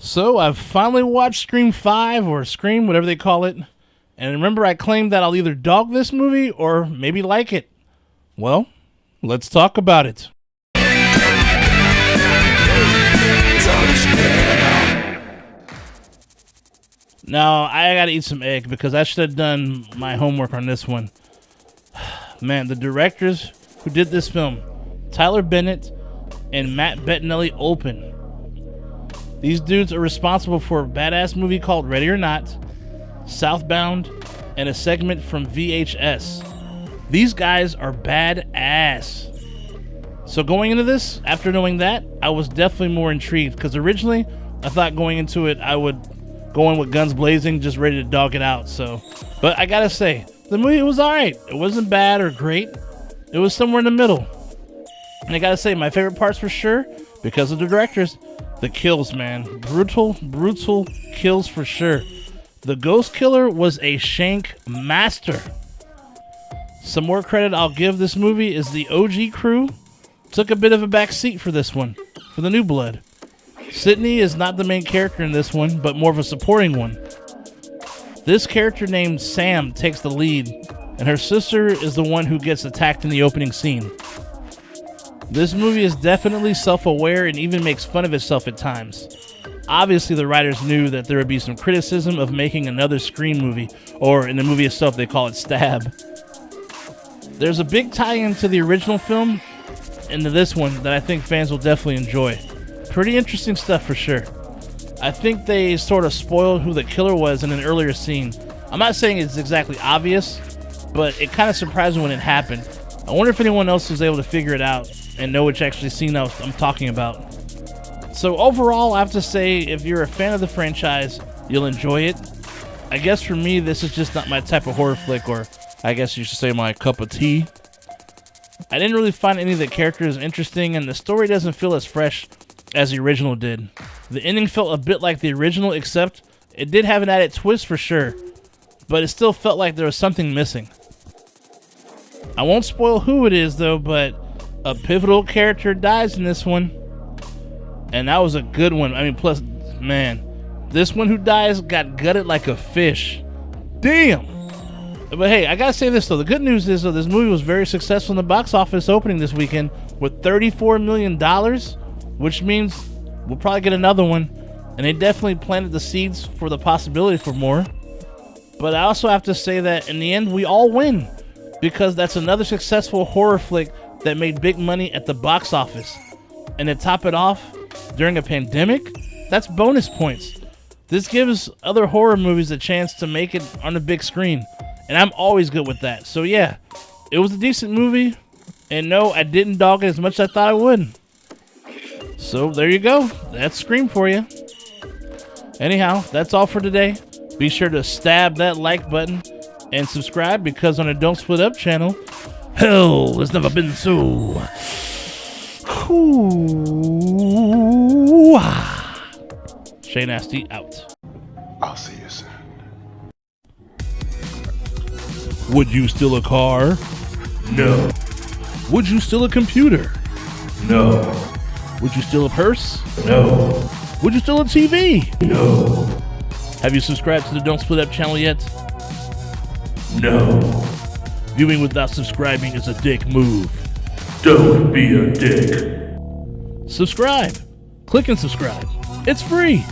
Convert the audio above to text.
So I've finally watched Scream 5 or Scream, whatever they call it. And remember I claimed that I'll either dog this movie or maybe like it. Well, let's talk about it. Now, I gotta eat some egg because I should have done my homework on this one. Man, the directors who did this film, Tyler Bennett and Matt Bettinelli Olpin. These dudes are responsible for a badass movie called Ready or Not, Southbound, and a segment from VHS. These guys are badass. So going into this, after knowing that, I was definitely more intrigued because originally I thought going into it I would go in with guns blazing, just ready to dog it out. But I gotta say, the movie was alright. It wasn't bad or great. It was somewhere in the middle. And I gotta say, my favorite parts for sure, because of the directors, the kills, man. Brutal kills for sure. The ghost killer was a shank master. Some more credit I'll give this movie is the OG crew took a bit of a back seat for this one, for the new blood. Sydney is not the main character in this one, but more of a supporting one. This character named Sam takes the lead, and her sister is the one who gets attacked in the opening scene. This movie is definitely self-aware and even makes fun of itself at times. Obviously, the writers knew that there would be some criticism of making another Scream movie, or in the movie itself, they call it Stab. There's a big tie-in to the original film into this one that I think fans will definitely enjoy. Pretty interesting stuff for sure. I think they sort of spoiled who the killer was in an earlier scene. I'm not saying it's exactly obvious, but it kind of surprised me when it happened. I wonder if anyone else was able to figure it out and know which actually scene I'm talking about. So overall, I have to say, if you're a fan of the franchise, you'll enjoy it. I guess for me, this is just not my type of horror flick, or I guess you should say my cup of tea. I didn't really find any of the characters interesting, and the story doesn't feel as fresh as the original did. The ending felt a bit like the original, except it did have an added twist for sure, but it still felt like there was something missing. I won't spoil who it is though, but a pivotal character dies in this one, and that was a good one. I mean, plus, man, this one who dies got gutted like a fish. Damn! But hey, I gotta say this though, the good news is though, this movie was very successful in the box office opening this weekend with $34 million, which means we'll probably get another one, and they definitely planted the seeds for the possibility for more. But I also have to say that in the end, we all win, because that's another successful horror flick that made big money at the box office. And to top it off, during a pandemic, that's bonus points. This gives other horror movies a chance to make it on the big screen, and I'm always good with that. So yeah, it was a decent movie, and no, I didn't dog it as much as I thought I would. So there you go, that's Scream for you. Anyhow, that's all for today. Be sure to stab that like button and subscribe, because on the Don't Split Up channel, hell has never been so cool. Shay Nasty out. I'll see you soon. Would you steal a car? No. Would you steal a computer? No. Would you steal a purse? No. Would you steal a TV? No. Have you subscribed to the Don't Split Up channel yet? No. Viewing without subscribing is a dick move. Don't be a dick. Subscribe. Click and subscribe. It's free.